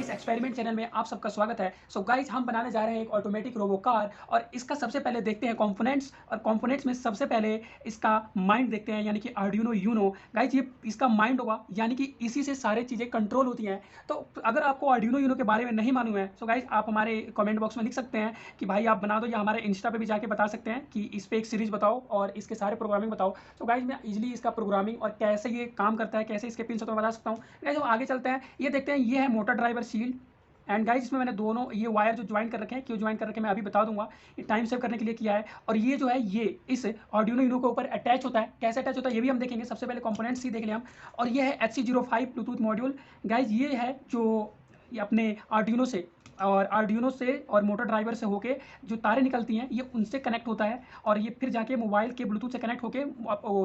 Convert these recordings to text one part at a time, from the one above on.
इस experiment channel में आप सबका स्वागत है। सो गाइस हम बनाने जा रहे हैं एक ऑटोमेटिक रोबो कार और इसका सबसे पहले देखते हैं कंपोनेंट्स और कंपोनेंट्स में सबसे पहले इसका माइंड देखते हैं यानी कि आर्डिनो यूनो। गाइस ये इसका माइंड होगा यानी कि इसी से सारी चीज़ें कंट्रोल होती हैं। तो अगर आपको आर्डिनो यूनो के बारे में नहीं मालूम है सो गाइस आप हमारे कमेंट बॉक्स में लिख सकते हैं कि भाई आप बना दो, या हमारे इंस्टा पे भी जाके बता सकते हैं कि इस पे एक सीरीज बताओ और इसके सारे प्रोग्रामिंग बताओ। तो गाइस मैं इजीली इसका प्रोग्रामिंग और कैसे ये काम करता है, कैसे इसके पिन से तो मैं बता सकता हूँ। गाइस हम आगे चलते हैं, ये देखते हैं। ये है motor driver shield and guys इसमें मैंने दोनों ये वायर जो ज्वाइन कर रखे हैं, क्यों ज्वाइन कर रखे हैं मैं अभी बता दूंगा। ये टाइम सेव करने के लिए किया है। और ये जो है ये इस आर्डिनो यूनो के ऊपर अटैच होता है। कैसे अटैच होता है ये भी हम देखेंगे। सबसे पहले कंपोनेंट्स ही देख लिया हम। और ये है HC05 ब्लूटूथ मॉड्यूल। गाइस ये है जो ये अपने आर्डिनो से और मोटर ड्राइवर से होके जो तारें निकलती हैं ये उनसे कनेक्ट होता है और ये फिर जाके मोबाइल के ब्लूटूथ से कनेक्ट होके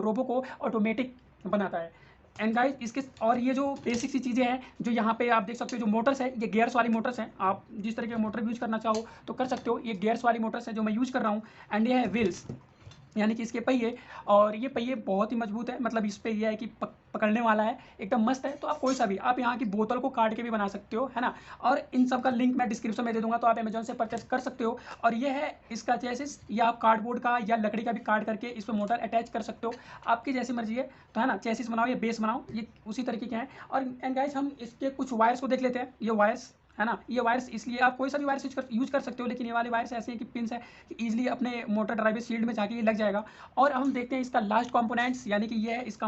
रोबो को ऑटोमेटिक बनाता है। एंड गाइस इसके और ये जो बेसिक सी चीज़ें हैं जो यहाँ पे आप देख सकते हो, जो मोटर्स है ये गियर्स वाली मोटर्स हैं। आप जिस तरीके का मोटर यूज करना चाहो तो कर सकते हो। ये गियर्स वाली मोटर्स है जो मैं यूज कर रहा हूँ। एंड ये है व्हील्स यानी कि इसके पहिए, और ये पहिए बहुत ही मजबूत है। मतलब इस पे ये है कि पकड़ने वाला है, एकदम मस्त है। तो आप कोई सा भी, आप यहाँ की बोतल को काट के भी बना सकते हो, है ना। और इन सब का लिंक मैं डिस्क्रिप्शन में दे दूंगा, तो आप अमेजोन से परचेस कर सकते हो। और ये है इसका चेसिस, या आप कार्डबोर्ड का या लकड़ी का भी काट करके इस पर मोटर अटैच कर सकते हो, आपकी जैसी मर्जी है। तो है ना, चेसिस बनाओ या बेस बनाओ, ये उसी तरीके के हैं। और एंड गाइस हम इसके कुछ वायर्स को देख लेते हैं। ये वायर्स है ना, ये वायर्स इसलिए आप कोई सा भी वायर्स यूज कर सकते हो, लेकिन ये वाले वायर्स ऐसे हैं कि पिंस है कि इजीली अपने मोटर ड्राइवर शील्ड में जाके ये लग जाएगा। और हम देखते हैं इसका लास्ट कंपोनेंट्स यानी कि ये है इसका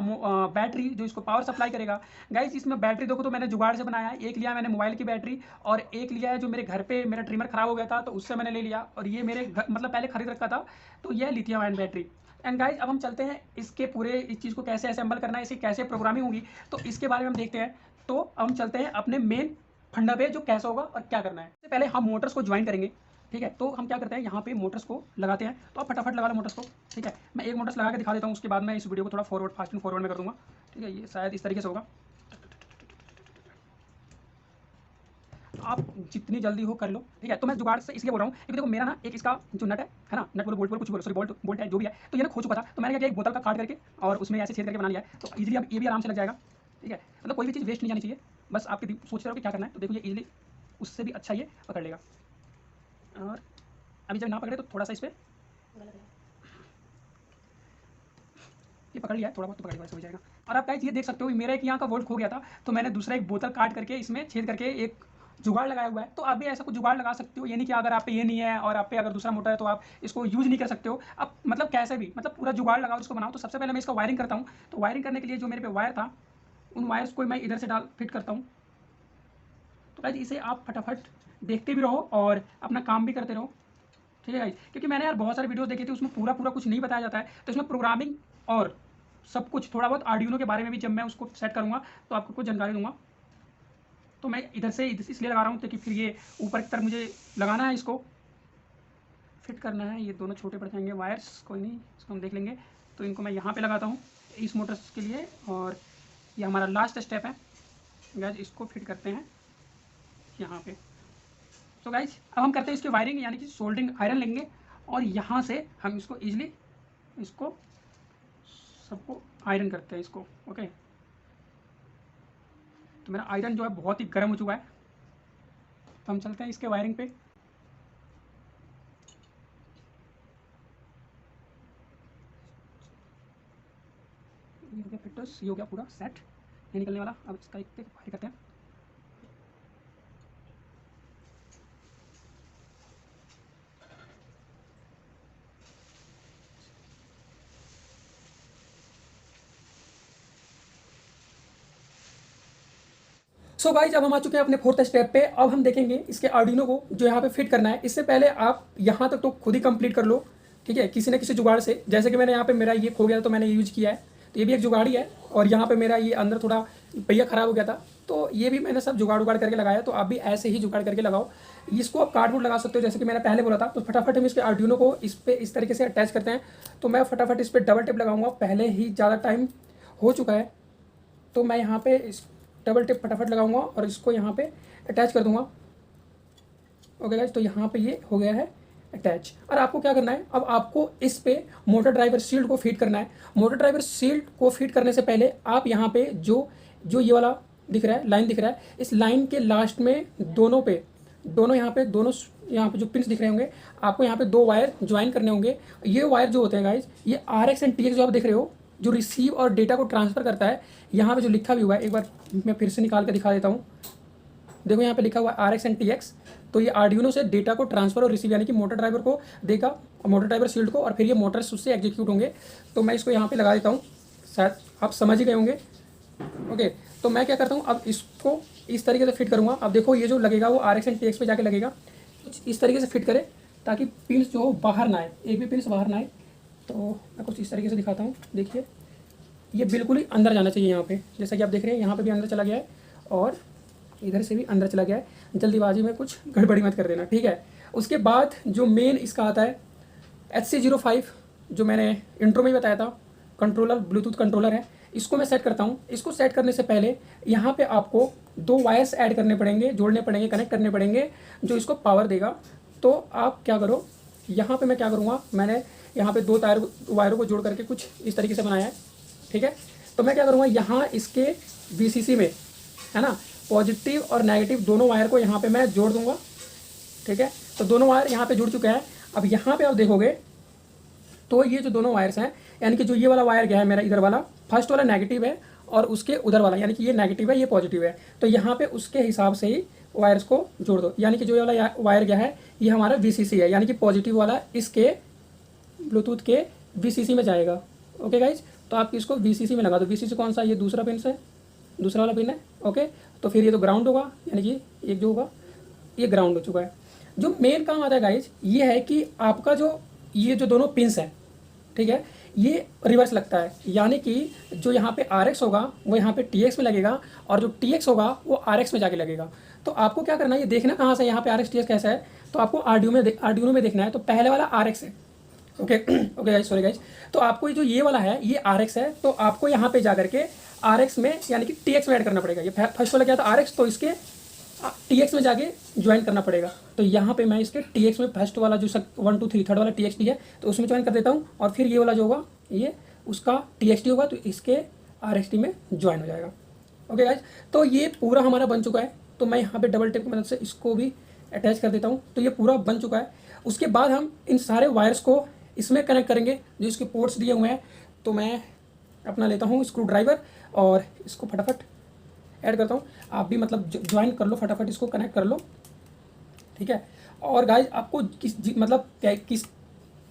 बैटरी जो इसको पावर सप्लाई करेगा। गाइस इसमें बैटरी देखो तो मैंने जुगाड़ से बनाया है। एक लिया मैंने मोबाइल की बैटरी और एक लिया है जो मेरे घर पे मेरा ट्रिमर खराब हो गया था तो उससे मैंने ले लिया। और ये मेरे मतलब पहले खरीद रखा था, तो यह lithium ion battery. And guys अब हम चलते हैं इसके पूरे इस चीज़ को कैसे असेंबल करना है, इसे कैसे प्रोग्रामिंग होगी, तो इसके बारे में हम देखते हैं। तो हम चलते हैं अपने मेन फंडा पे जो कैसे होगा और क्या करना है। सबसे पहले हम मोटर्स को ज्वाइन करेंगे, ठीक है। तो हम क्या करते हैं, यहाँ पे मोटर्स को लगाते हैं। तो आप फटाफट लगा लो मोटर्स को, ठीक है। मैं एक मोटर्स लगा के दिखा देता हूँ, उसके बाद मैं इस वीडियो को थोड़ा फास्ट एंड फॉरवर्ड में कर दूँगा, ठीक है। ये शायद इस तरीके से होगा। आप जितनी जल्दी हो कर लो, ठीक है। तो मैं जुगाड़ से इसलिए बोल रहा हूँ क्योंकि देखो मेरा ना एक इसका जो नट है ना, नट बोलो बोल्ट बोलो कुछ बोलो, सॉरी बोल्ट बोल्ट है जो भी है, तो ये ना खो चुका था। तो मैंने क्या किया, एक बोतल का काट करके और उसमें ऐसे छेद करके बना लिया है। तो इजीली अब ये भी आराम से लग जाएगा, ठीक है। मतलब कोई भी चीज़ वेस्ट नहीं जानी चाहिए, बस आपके सोचते रहो कि क्या करना है। तो देखो ये इजीली उससे भी अच्छा ये पकड़ लेगा। और अभी जब ना पकड़े तो थोड़ा सा इस पर ये पकड़ लिया है, थोड़ा बहुत तो पकड़ हो जाएगा। और आप गाइस ये देख सकते हो मेरा एक यहाँ का वोल्ट खो गया था, तो मैंने दूसरा एक बोतल काट करके इसमें छेद करके एक जुगाड़ लगाया हुआ है। तो आप भी ऐसा कुछ जुगाड़ लगा सकते हो, ये नहीं कि अगर आप पे ये नहीं है और आप पे अगर दूसरा मोटर है तो आप इसको यूज नहीं कर सकते हो। आप मतलब कैसे भी, मतलब पूरा जुगाड़ लगाओ, इसको बनाओ। तो सबसे पहले मैं इसका वायरिंग करता हूँ। तो वायरिंग करने के लिए जो मेरे पे वायर था उन वायर्स को मैं इधर से फिट करता हूँ। तो गाइस इसे आप फटाफट देखते भी रहो और अपना काम भी करते रहो, ठीक है गाइस। क्योंकि मैंने यार बहुत सारे वीडियो देखे थे, उसमें पूरा पूरा कुछ नहीं बताया जाता है। तो इसमें प्रोग्रामिंग और सब कुछ थोड़ा बहुत आर्डिनो के बारे में भी जब मैं उसको सेट करूँगा तो आपको कुछ जानकारी दूंगा। तो मैं इधर से इसलिए लगा रहा हूँ ताकि फिर ये ऊपर की तरफ मुझे लगाना है, इसको फिट करना है। ये दोनों छोटे पड़ जाएंगे वायर्स, कोई नहीं, इसको हम देख लेंगे। तो इनको मैं यहाँ पे लगाता हूँ इस मोटर्स के लिए। और ये हमारा लास्ट स्टेप है गाइस, इसको फिट करते हैं यहाँ पे। तो गाइस अब हम करते हैं इसके वायरिंग यानी कि सोल्डरिंग आयरन लेंगे और यहाँ से हम इसको ईजिली इसको सबको आयरन करते हैं इसको, ओके। तो मेरा आयरन जो है बहुत ही गर्म हो चुका है, तो हम चलते हैं इसके वायरिंग पे। ये हो गया फिटर्स, ये हो गया पूरा सेट, नहीं निकलने वाला। अब इसका एक वायर करते हैं। सो गाइज अब हम आ चुके हैं अपने फोर्थ स्टेप पे। अब हम देखेंगे इसके आर्डिनो को जो यहाँ पे फिट करना है। इससे पहले आप यहाँ तक तो खुद ही कंप्लीट कर लो, ठीक है, किसी न किसी जुगाड़ से। जैसे कि मैंने यहाँ पे मेरा ये खो गया था तो मैंने यूज किया है, तो ये भी एक जुगाड़ ही है। और यहाँ पे मेरा ये अंदर थोड़ा पहिया खराब हो गया था, तो ये भी मैंने सब जुगाड़ उगाड़ करके लगाया। तो आप भी ऐसे ही जुगाड़ करके लगाओ। इसको आप कार्डबोर्ड लगा सकते हो जैसे कि मैंने पहले बोला था। तो फटाफट हम इसके आर्डिनो को इस पर इस तरीके से अटैच करते हैं। तो मैं फटाफट इस पर डबल टेप लगाऊंगा, पहले ही ज़्यादा टाइम हो चुका है। तो मैं यहाँ पे इस डबल टिप फटाफट लगाऊंगा और इसको यहाँ पे अटैच कर दूंगा, ओके गाइस। तो यहाँ पे ये हो गया है अटैच। और आपको क्या करना है, अब आपको इस पे मोटर ड्राइवर शील्ड को फिट करना है। मोटर ड्राइवर शील्ड को फिट करने से पहले आप यहाँ पे जो जो ये वाला दिख रहा है, लाइन दिख रहा है, इस लाइन के लास्ट में दोनों यहाँ पे जो पिंस दिख रहे होंगे, आपको यहाँ पे 2 वायर ज्वाइन करने होंगे। ये वायर जो होते हैं गाइज, ये RX एंड TX जो आप देख रहे हो, जो रिसीव और डेटा को ट्रांसफ़र करता है, यहाँ पे जो लिखा भी हुआ है, एक बार मैं फिर से निकाल कर दिखा देता हूँ। देखो यहाँ पे लिखा हुआ है RX एंड TX। तो ये आर्डिनो से डेटा को ट्रांसफ़र और रिसीव यानी कि मोटर ड्राइवर को देगा, मोटर ड्राइवर शील्ड को, और फिर ये मोटर्स उससे एग्जीक्यूट होंगे। तो मैं इसको यहाँ पे लगा देता हूँ, शायद आप समझ ही गए होंगे। ओके, तो मैं क्या करता हूँ, अब इसको इस तरीके से फिट करूँगा। अब देखो ये जो लगेगा वो RX एंड TX पे जाके लगेगा। कुछ इस तरीके से फिट करे ताकि पिन्स जो बाहर ना आए, एक भी पिन्स बाहर ना आए। तो मैं कुछ इस तरीके से दिखाता हूँ। देखिए ये बिल्कुल ही अंदर जाना चाहिए यहाँ पे, जैसा कि आप देख रहे हैं यहाँ पे भी अंदर चला गया है और इधर से भी अंदर चला गया है। जल्दीबाजी में कुछ गड़बड़ी मत कर देना, ठीक है। उसके बाद जो मेन इसका आता है HC05, जो मैंने इंट्रो में ही बताया था, कंट्रोलर, ब्लूटूथ कंट्रोलर है। इसको मैं सेट करता हूँ। इसको सेट करने से पहले यहाँ पे आपको 2 वायर्स ऐड करने पड़ेंगे, जोड़ने पड़ेंगे, कनेक्ट करने पड़ेंगे, जो इसको पावर देगा। तो आप क्या करो, यहाँ पे मैं क्या करूँगा, मैंने यहाँ पे 2 वायरों को जोड़ करके कुछ इस तरीके से बनाया है, ठीक है। तो मैं क्या करूँगा, यहाँ इसके VCC में, है ना, पॉजिटिव और नेगेटिव दोनों वायर को यहाँ पे मैं जोड़ दूँगा, ठीक है। तो दोनों वायर यहाँ पे जुड़ चुके हैं। अब यहाँ पे आप देखोगे तो ये जो दोनों वायर्स हैं, यानी कि जो ये वाला वायर गया है मेरा इधर वाला, फर्स्ट वाला नेगेटिव है और उसके उधर वाला, यानी कि ये नेगेटिव है, ये पॉजिटिव है। तो यहाँ पे उसके हिसाब से ही वायर्स को जोड़ दो। यानी कि जो ये वाला वायर गया है ये हमारा VCC है, यानी कि पॉजिटिव वाला इसके ब्लूटूथ के VCC में जाएगा। ओके गाइज, तो आप इसको VCC में लगा दो। VCC कौन सा, ये दूसरा पिन है, दूसरा वाला पिन है। ओके, तो फिर ये तो ग्राउंड होगा, यानी कि एक जो होगा ये ग्राउंड हो चुका है। जो मेन काम आता है गाइज ये है कि आपका जो ये जो दोनों पिंस हैं, ठीक है, ये रिवर्स लगता है। यानी कि जो यहाँ पे RX होगा वो यहाँ पे TX में लगेगा और जो TX होगा वो RX में जाके लगेगा। तो आपको क्या करना है, ये देखना कहाँ से यहाँ पे RX TX कैसा है। तो आपको आर्डिनो में देखना है। तो पहले वाला RX है, okay okay guys, sorry guys. तो आपको जो ये वाला है ये RX है, तो आपको यहाँ पे जा करके RX में यानी कि TX में ऐड करना पड़ेगा। ये फर्स्ट वाला क्या था RX, तो इसके TX में जाके ज्वाइन करना पड़ेगा। तो यहाँ पे मैं इसके TX में फर्स्ट वाला जो 1 2 3 थर्ड वाला TXT है तो उसमें ज्वाइन कर देता हूँ, और फिर ये वाला जो होगा ये उसका TXT होगा, तो इसके RXT में ज्वाइन हो जाएगा। ओके गाइज, तो ये पूरा हमारा बन चुका है। तो मैं यहाँ पे डबल टेप की मदद से इसको भी अटैच कर देता हूँ। तो ये पूरा बन चुका है। उसके बाद हम इन सारे वायर्स को इसमें कनेक्ट करेंगे जो इसके पोर्ट्स दिए हुए हैं। तो मैं अपना लेता हूँ स्क्रू ड्राइवर और इसको फटाफट ऐड करता हूँ। आप भी मतलब ज्वाइन कर लो, फटाफट इसको कनेक्ट कर लो, ठीक है। और गाइज आपको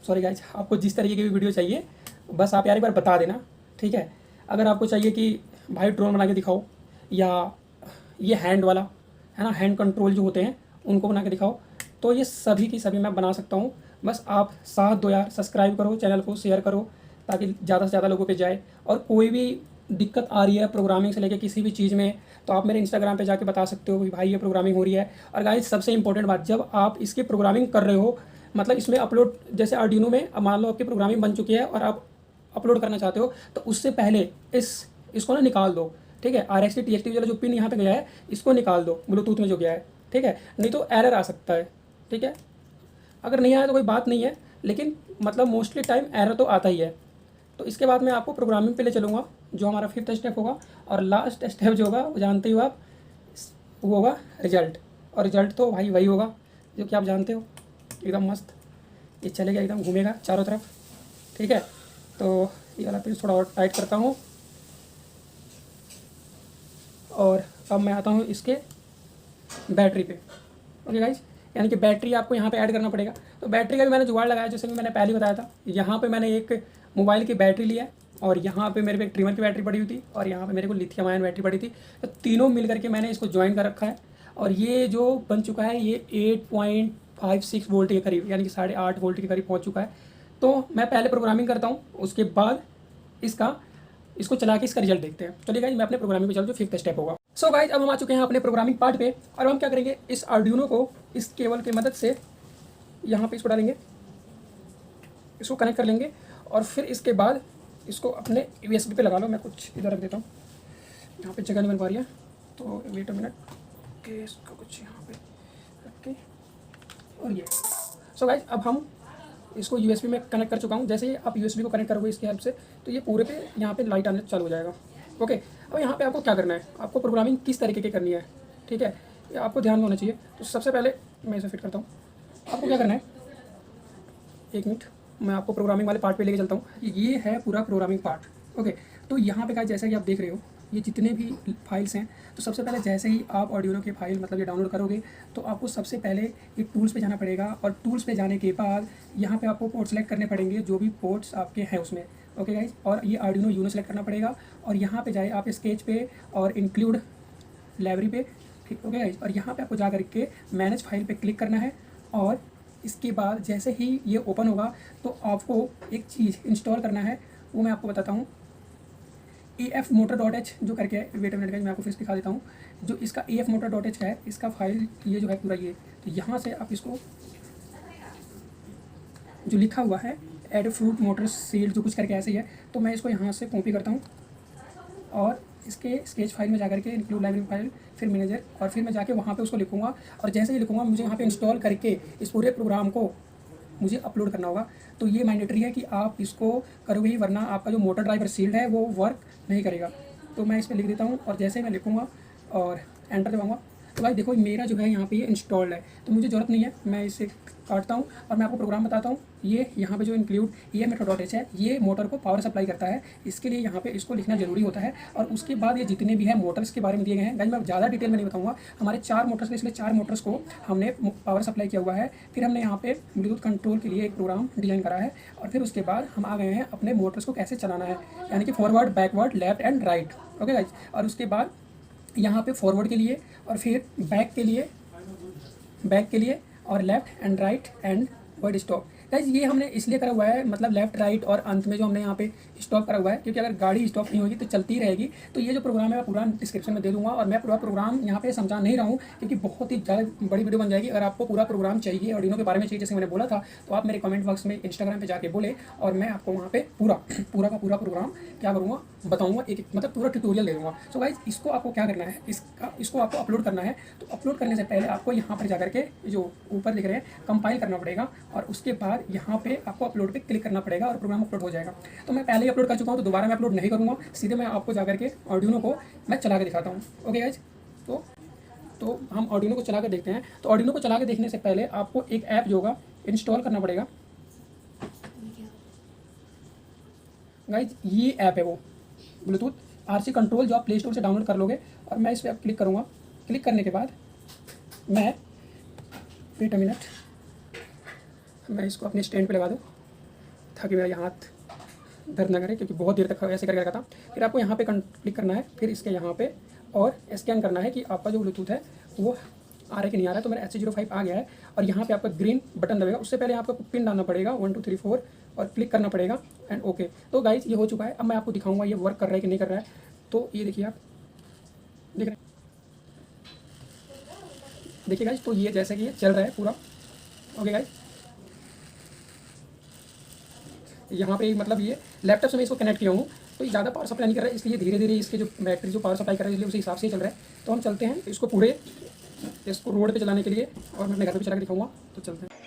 सॉरी गाइज, आपको जिस तरीके की भी वीडियो चाहिए बस आप यार एक बार बता देना, ठीक है। अगर आपको चाहिए कि भाई ड्रोन बना के दिखाओ, या ये हैंड वाला है ना, हैंड कंट्रोल जो होते हैं उनको बना के दिखाओ, तो ये सभी की सभी मैं बना सकता हूँ। बस आप साथ दो यार, सब्सक्राइब करो, चैनल को शेयर करो ताकि ज़्यादा से ज़्यादा लोगों पे जाए। और कोई भी दिक्कत आ रही है प्रोग्रामिंग से लेके किसी भी चीज़ में, तो आप मेरे इंस्टाग्राम पे जाके बता सकते हो कि भाई ये प्रोग्रामिंग हो रही है। और गाइस सबसे इंपॉर्टेंट बात, जब आप इसकी प्रोग्रामिंग कर रहे हो, मतलब इसमें अपलोड, जैसे आर्डिनो में अब मान लो आपकी प्रोग्रामिंग बन चुकी है और आप अपलोड करना चाहते हो, तो उससे पहले इसको ना निकाल दो, ठीक है। RXT TXT वाला जो पिन यहाँ पे गया है इसको निकाल दो, ब्लूटूथ में जो गया है, ठीक है। नहीं तो एरर आ सकता है, ठीक है। अगर नहीं आया तो कोई बात नहीं है, लेकिन मतलब मोस्टली टाइम एरर तो आता ही है। तो इसके बाद मैं आपको प्रोग्रामिंग पे ले चलूँगा, जो हमारा 5th स्टेप होगा। और लास्ट स्टेप जो होगा वो जानते ही हो आप, वो होगा रिजल्ट। और रिजल्ट तो भाई वही होगा जो कि आप जानते हो, एकदम मस्त ये चलेगा, एकदम घूमेगा चारों तरफ, ठीक है। तो ये वाला पीस थोड़ा और टाइट करता हूँ। और अब मैं आता हूँ इसके बैटरी पे। ओके गाइज, यानी कि बैटरी आपको यहाँ पे ऐड करना पड़ेगा। तो बैटरी का भी मैंने जुगाड़ लगाया, जैसे कि मैंने पहले बताया था। यहाँ पे मैंने एक मोबाइल की बैटरी लिया और यहाँ पे मेरे पे एक ट्रिमर की बैटरी पड़ी हुई थी और यहाँ पे मेरे को लिथियम आयन बैटरी पड़ी थी। तो तीनों मिल करके मैंने इसको ज्वाइन कर रखा है और ये जो बन चुका है ये 8.56 वोल्ट के करीब, यानी कि 8.5 वोल्ट के करीब पहुँच चुका है। तो मैं पहले प्रोग्रामिंग करता हूँ, उसके बाद इसको चला के इसका रिजल्ट देखते हैं। चलिए गाइज, मैं अपने प्रोग्रामिंग पे चलूँ, जो 5th स्टेप होगा। सो गाइज, अब हम आ चुके हैं अपने प्रोग्रामिंग पार्ट पे। और हम क्या करेंगे, इस आर्डिनो को इस केबल की मदद से यहाँ पे इसको डालेंगे, इसको कनेक्ट कर लेंगे और फिर इसके बाद इसको अपने USB पे लगा लो। मैं कुछ इधर रख देता हूँ, यहाँ पे जगह नहीं बन पा रही है, तो वेट अ मिनट। ओके, इसको कुछ यहाँ पे रख के, और ये। सो गाइज, अब हम इसको USB में कनेक्ट कर चुका हूँ। जैसे ही आप USB को कनेक्ट करोगे इसकी हेल्प से, तो ये पूरे पे यहाँ पे लाइट आने चालू हो जाएगा। ओके, अब यहाँ पे आपको क्या करना है, आपको प्रोग्रामिंग किस तरीके की करनी है, ठीक है, ये आपको ध्यान में होना चाहिए। तो सबसे पहले मैं इसे फिट करता हूँ। आपको क्या करना है, एक मिनट, मैं आपको प्रोग्रामिंग वाले पार्ट पे लेके चलता हूँ। ये है पूरा प्रोग्रामिंग पार्ट। ओके, तो यहाँ पे गाइस जैसा कि आप देख रहे हो ये जितने भी फाइल्स हैं, तो सबसे पहले जैसे ही आप ऑडियो की फाइल मतलब ये डाउनलोड करोगे तो आपको सबसे पहले ये टूल्स पे जाना पड़ेगा, और टूल्स पे जाने के बाद यहाँ पे आपको पोर्ट सेलेक्ट करने पड़ेंगे जो भी पोर्ट्स आपके हैं उसमें। ओके गाइस, और ये आर्डिनो यूनो सेलेक्ट करना पड़ेगा, और यहाँ पे जाए आप स्केच पे और इंक्लूड लाइब्रेरी पे, ठीक। ओके गाइस, और यहाँ पे आपको जा करके मैनेज फाइल पे क्लिक करना है, और इसके बाद जैसे ही ये ओपन होगा तो आपको एक चीज़ इंस्टॉल करना है, वो मैं आपको बताता हूँ। AF-motor.h जो करके है, वेट मिनट गाइस मैं आपको फिर दिखा देता हूँ। जो इसका AF-motor.h है, इसका फाइल ये जो है पूरा ये, तो यहाँ से आप इसको जो लिखा हुआ है एडफ्रूट मोटर सील्ड जो कुछ करके ऐसे ही है, तो मैं इसको यहाँ से कॉपी करता हूँ और इसके स्केच फाइल में जाकर के इंक्लूड लाइब्रेरी फाइल, फिर मैनेजर, और फिर मैं जाके वहाँ पे उसको लिखूँगा, और जैसे ही लिखूँगा मुझे यहाँ पे इंस्टॉल करके इस पूरे प्रोग्राम को मुझे अपलोड करना होगा। तो ये मैंडेटरी है कि आप इसको करोगे ही, वरना आपका जो मोटर ड्राइवर सील्ड है वो वर्क नहीं करेगा। तो मैं इस पर लिख देता हूँ, और जैसे ही मैं लिखूँगा और एंटर दबाऊँगा तो भाई देखो मेरा जो है यहाँ पे ये इंस्टॉल्ड है, तो मुझे ज़रूरत नहीं है, मैं इसे काटता हूँ और मैं आपको प्रोग्राम बताता हूँ। ये यहाँ पे जो इंक्लूड AF-motor.h है, ये मोटर को पावर सप्लाई करता है, इसके लिए यहाँ पे इसको लिखना जरूरी होता है। और उसके बाद ये जितने भी है मोटर्स के बारे में दिए गए हैं, गाइस मैं ज़्यादा डिटेल में नहीं बताऊँगा। हमारे 4 मोटर्स के, इसलिए 4 मोटर्स को हमने पावर सप्लाई किया हुआ है। फिर हमने यहाँ पे ब्लूटूथ कंट्रोल के लिए एक प्रोग्राम डिज़ाइन करा है, और फिर उसके बाद हम आ गए हैं अपने मोटर्स को कैसे चलाना है, यानी कि forward, backward, left and right. Okay guys, और उसके बाद यहाँ पे फॉरवर्ड के लिए, और फिर बैक के लिए और left and right and word stop. Guys ये हमने इसलिए करा हुआ है, मतलब लेफ्ट राइट और अंत में जो हमने यहाँ पे स्टॉप करा हुआ है, क्योंकि अगर गाड़ी स्टॉप नहीं होगी तो चलती रहेगी। तो ये जो प्रोग्राम है मैं पूरा डिस्क्रिप्शन में दे दूंगा, और मैं पूरा प्रोग्राम यहाँ पे समझा नहीं रहा हूँ क्योंकि बहुत ही ज़्यादा बड़ी वीडियो बन जाएगी। अगर आपको पूरा प्रोग्राम चाहिए, ऑर्डिनो के बारे में चाहिए जैसे मैंने बोला था, तो आप मेरे कमेंट बॉक्स में इंस्टाग्राम पे जाके बोले, और मैं आपको वहाँ पे पूरा का पूरा प्रोग्राम क्या करूँगा बताऊँगा, एक मतलब पूरा ट्यूटोरियल दे दूँगा। सो गाइस इसको आपको क्या करना है, इसको आपको अपलोड करना है। तो अपलोड करने से पहले आपको यहाँ पर जाकर के जो ऊपर दिख रहे हैं कंपाइल करना पड़ेगा, और उसके बाद यहाँ पे आपको अपलोड पे क्लिक करना पड़ेगा और प्रोग्राम अपलोड हो जाएगा। तो मैं पहले ही अपलोड कर चुका हूँ, तो दोबारा मैं अपलोड नहीं करूँगा, सीधे मैं आपको जाकर के ऑर्डिनो को मैं चला के दिखाता हूँ। ओके गाइज, तो हम ऑर्डिनो को चला के देखते हैं। तो ऑर्डिनो को चला के देखने से पहले आपको एक ऐप जो होगा इंस्टॉल करना पड़ेगा। गाइज ये ऐप है वो ब्लूटूथ RC कंट्रोल, जो आप प्ले स्टोर से डाउनलोड कर लोगे। और मैं इस पर क्लिक करूँगा। क्लिक करने के बाद मैं वेट अ मिनट, मैं इसको अपने स्टैंड पे लगा दूँ ताकि मेरा यहाँ हाथ दर्द ना करे, क्योंकि बहुत देर तक ऐसे करके रखा था। फिर आपको यहाँ पे क्लिक करना है, फिर इसके यहाँ पे और स्कैन करना है कि आपका जो ब्लूटूथ है वो आ रहा है कि नहीं आ रहा है। तो मेरा HC05 आ गया है, और यहाँ पे आपका ग्रीन बटन दबेगा। उससे पहले आपको पिन डालना पड़ेगा 1 2 3 4 और क्लिक करना पड़ेगा एंड ओके। तो गाइज ये हो चुका है। अब मैं आपको दिखाऊंगा ये वर्क कर रहा है कि नहीं कर रहा है। तो ये देखिए, आप देख रहे हैं, देखिए गाइज, तो ये जैसे कि ये चल रहा है पूरा। ओके गाइज, यहाँ पे मतलब ये लैपटॉप से मैं इसको कनेक्ट किया हूँ, तो ये ज़्यादा पावर सप्लाई नहीं कर रहा है, इसलिए धीरे धीरे इसके जो बैटरी जो पावर सप्लाई कर रहा है इसलिए उसी हिसाब से चल रहा है। तो हम चलते हैं इसको पूरे, इसको रोड पे चलाने के लिए, और मैं अपने घर पे चला के दिखाऊंगा। तो चलते हैं।